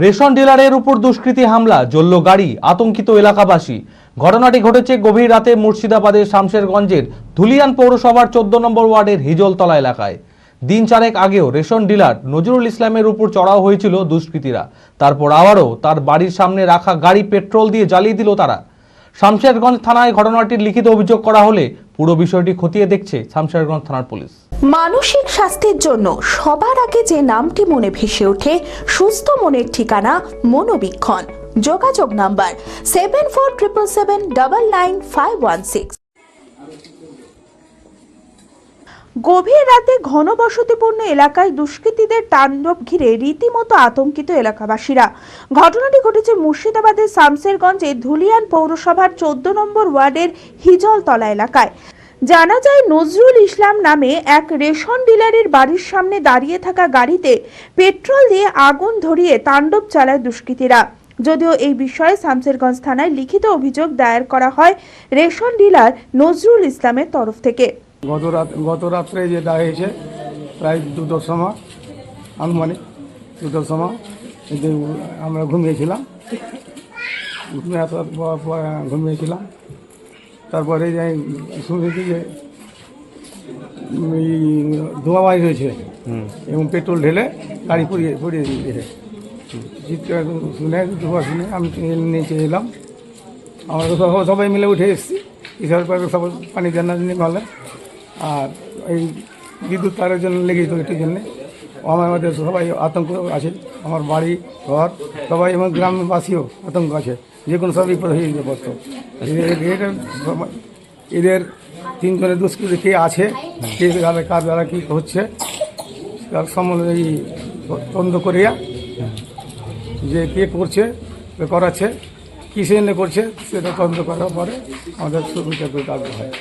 Ration ডিলারের উপর দুষ্কৃতী হামলা, জ্বলল গাড়ি, আতঙ্কিত এলাকাবাসী। ঘটনাটি ঘটেছে গভীর রাতে মুর্শিদাবাদের শামশেরগঞ্জের ধুলিয়ান পৌরসভার 14 নম্বর ওয়ার্ডের হিজলতলা এলাকায়। দিন চারেক আগেও রেশন ডিলার নজরুল ইসলামের উপর চড়াও হয়েছিল দুষ্কৃতীরা। তারপর আবারও তার বাড়ির সামনে রাখা গাড়ি পেট্রোল দিয়ে জ্বালিয়ে দিল তারা। শামশেরগঞ্জ থানায় ঘটনাটির লিখিত অভিযোগ করা হলে পুরো বিষয়টি খতিয়ে দেখছে শামশেরগঞ্জ থানার পুলিশ। মানসিক স্বাস্থ্যের জন্য সবার আগে যে নামটি মনে ভেসে ওঠে, সুস্থ মনের ঠিকানা মনোবীক্ষণ। যোগাযোগ নাম্বার 7477799516। গভীর রাতে ঘনবসতিপূর্ণ এলাকায় দুষ্কৃতীদের তাণ্ডব ঘিরে রীতিমতো আতঙ্কিত এলাকাবাসীরা। ঘটনাটি ঘটেছে মুর্শিদাবাদের শামশেরগঞ্জে ধুলিয়ান পৌরসভার 14 নম্বর ওয়ার্ডের হিজলতলা এলাকায়। জানা যায়, নজরুল ইসলাম নামে এক রেশন ডিলারের বাড়ির সামনে দাঁড়িয়ে থাকা গাড়িতে পেট্রোল দিয়ে আগুন ধরিয়ে তাণ্ডব চালায় দুষ্কৃতীরা। যদিও এই বিষয়ে শামশেরগঞ্জ থানায় লিখিত অভিযোগ দায়ের করা হয় রেশন ডিলার নজরুল ইসলামের তরফ থেকে। গত রাত্রে যেটা হয়েছে প্রায় 2টার সময়, আনুমানিক 2টার সময় আমরা ঘুমিয়েছিলাম। তারপরে যাই শুনেছি যে ধোঁয়া বাইর হয়েছে এবং পেট্রোল ঢেলে গাড়ি পুড়িয়ে দিয়েছে। চিৎকার ধোঁয়া শুনে আমি নিচে এলাম। আমরা তো সবাই মিলে উঠে এসেছি। কিসের পরে সবাই পানি জানার জন্য ভালো, আর এই বিদ্যুৎ তারের জন্য লেগেই তো এটির জন্যে আমার মধ্যে সবাই আতঙ্ক আছে। আমার বাড়ি ঘর সবাই এবং গ্রামবাসীও আতঙ্ক আছে, যে কোনো সব বিপদ হয়ে যেতে পারত। এদের 3 জনের দুষ্কৃতী কে আছে, কে কার দ্বারা কী হচ্ছে তার সম্বন্ধে এই তদন্ত করিয়া যে কে করছে, করাচ্ছে, কিসের জন্য করছে সেটা তদন্ত করার পরে আমাদের বিচার করে কাজ হয়।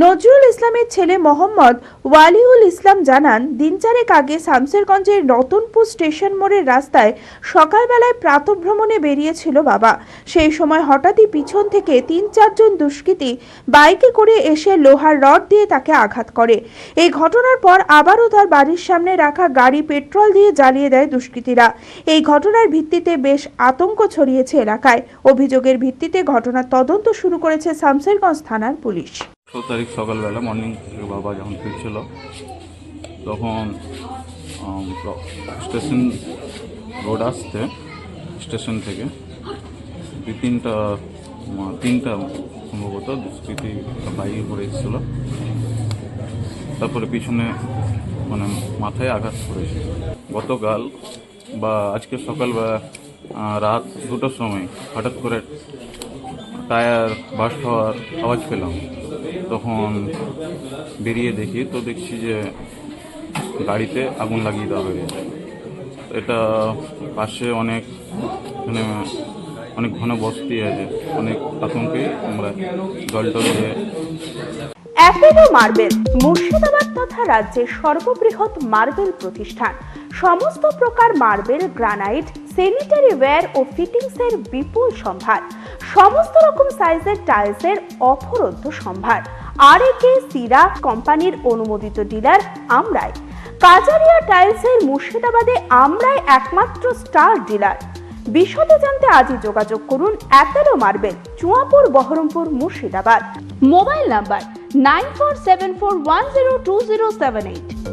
নজরুল ইসলামের ছেলে মোহাম্মদ ওয়ালিউল ইসলাম জানান, দিন চারেক আগে শামশেরগঞ্জের রতনপুর স্টেশন মোড়ের রাস্তায় সকালবেলায় প্রাতঃভ্রমণে বেরিয়েছিল বাবা। সেই সময় হঠাৎই পিছন থেকে 3-4 জন দুষ্কৃতী বাইকে করে এসে লোহার রড দিয়ে তাকে আঘাত করে। এই ঘটনার পর আবারও তার বাড়ির সামনে রাখা গাড়ি পেট্রোল দিয়ে জ্বালিয়ে দেয় দুষ্কৃতীরা। এই ঘটনার ভিত্তিতে বেশ আতঙ্ক ছড়িয়েছে এলাকায়। অভিযোগের ভিত্তিতে ঘটনার তদন্ত শুরু করেছে শামশেরগঞ্জ থানার পুলিশ। 16 তারিখ সকালবেলা মর্নিং বাবা যখন ফিরছিল তখন স্টেশন রোড আসতে স্টেশন থেকে তিনটা সম্ভবত দুষ্কৃতী বাইকে করে এসেছিল। তারপরে পিছনে মাথায় আঘাত করেছে। গতকাল বা আজকে সকালবেলা রাত 2টার সময় হঠাৎ করে টায়ার বাস্ট হওয়ার আওয়াজ পেলাম। তখন বেরিয়ে দেখি তো দেখছি যে গাড়িতে আগুন লাগিয়ে দেওয়া হয়ে গেছে। এটা পাশে অনেক ঘন বস্তি আছে, অনেক আতঙ্কে আমরা জল দিয়ে। অ্যাপেলো মার্বেল মুর্শিদাবাদ তথা রাজ্যের সর্ববৃহৎ মার্বেল প্রতিষ্ঠান। সমস্ত প্রকার মার্বেল, গ্রানাইট, স্যানিটারি ওয়্যার ও ফিটিংসের বিপুল সম্ভার, সমস্ত রকম সাইজের টাইলসের অফুরন্ত সম্ভার। আর.এ.কে সিরা কোম্পানির অনুমোদিত ডিলার আমরাই। কাজারিয়া টাইলসের মুর্শিদাবাদে আমরাই একমাত্র স্টার ডিলার। বিশদে জানতে আজই যোগাযোগ করুন Apollo marble, Chuapur, Baharampur, Murshidabad. Mobile number 9474102078।